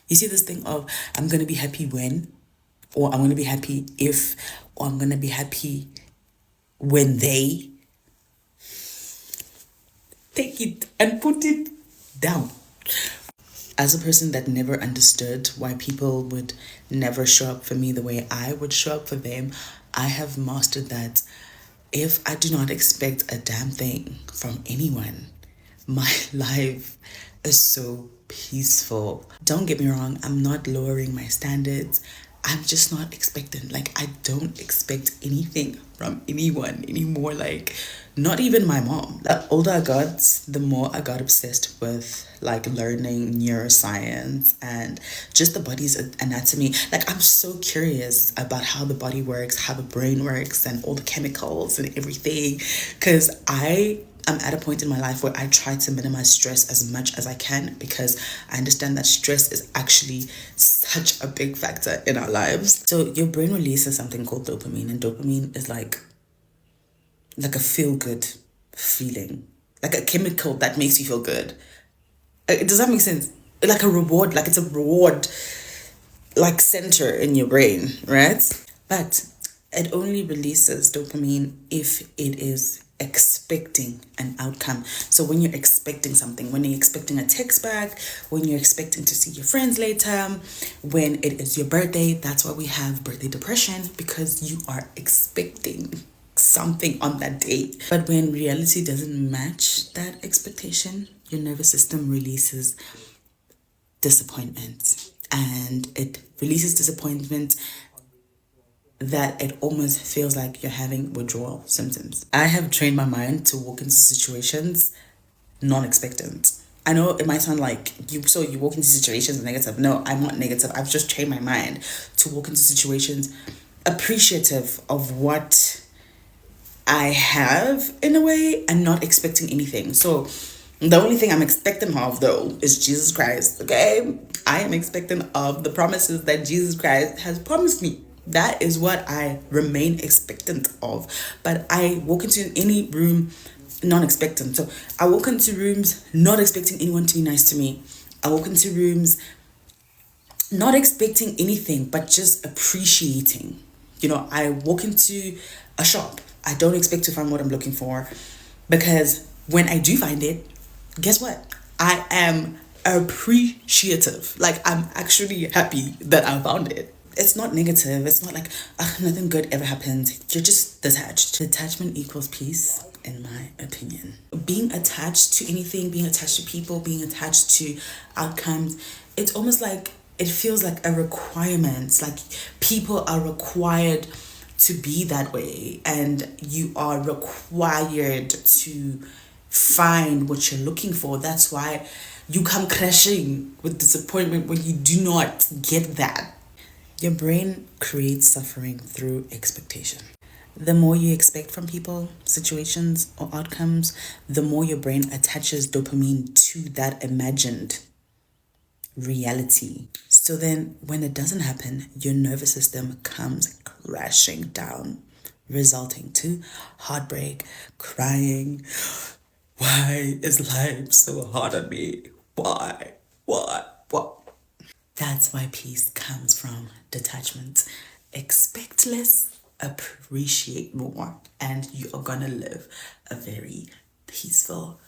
You see this thing of I'm gonna be happy when, or I'm gonna be happy if, or I'm gonna be happy when they take it and put it down. As a person that never understood why people would never show up for me the way I would show up for them, I have mastered that if I do not expect a damn thing from anyone, my life is so peaceful. Don't get me wrong, I'm not lowering my standards. I'm just not expectant. Like, I don't expect anything from anyone anymore. Like, not even my mom. The older I got, the more I got obsessed with like learning neuroscience and just the body's anatomy. Like, I'm so curious about how the body works, how the brain works, and all the chemicals and everything. Because I'm at a point in my life where I try to minimize stress as much as I can, because I understand that stress is actually such a big factor in our lives. So your brain releases something called dopamine, and dopamine is like a feel good feeling, like a chemical that makes you feel good. Does that make sense? Like a reward, like it's a reward like center in your brain, right? But it only releases dopamine if it is expecting an outcome. So when you're expecting something, when you're expecting a text back, when you're expecting to see your friends later, when it is your birthday, that's why we have birthday depression, because you are expecting something on that day. But when reality doesn't match that expectation, your nervous system releases disappointment, and it releases disappointment that it almost feels like you're having withdrawal symptoms. I have trained my mind to walk into situations non-expectant. I know it might sound like you walk into situations negative. No, I'm not negative. I've just trained my mind to walk into situations appreciative of what I have in a way, and not expecting anything. So the only thing I'm expecting of though is Jesus Christ. Okay, I am expecting of the promises that Jesus Christ has promised me. That is what I remain expectant of. But I walk into any room non-expectant. So I walk into rooms not expecting anyone to be nice to me. I walk into rooms not expecting anything, but just appreciating. I walk into a shop. I don't expect to find what I'm looking for, because when I do find it, guess what? I am appreciative. Like, I'm actually happy that I found it. It's not negative. It's not like nothing good ever happens. You're just detached. Detachment equals peace, in my opinion. Being attached to anything, being attached to people, being attached to outcomes, it's almost like it feels like a requirement. It's like people are required to be that way, and you are required to find what you're looking for. That's why you come crashing with disappointment when you do not get that. Your brain creates suffering through expectation. The more you expect from people, situations, or outcomes, the more your brain attaches dopamine to that imagined reality. So then, when it doesn't happen, your nervous system comes crashing down, resulting to heartbreak, crying. Why is life so hard on me? Why? Why? That's why peace comes from detachment. Expect less, appreciate more, and you are gonna live a very peaceful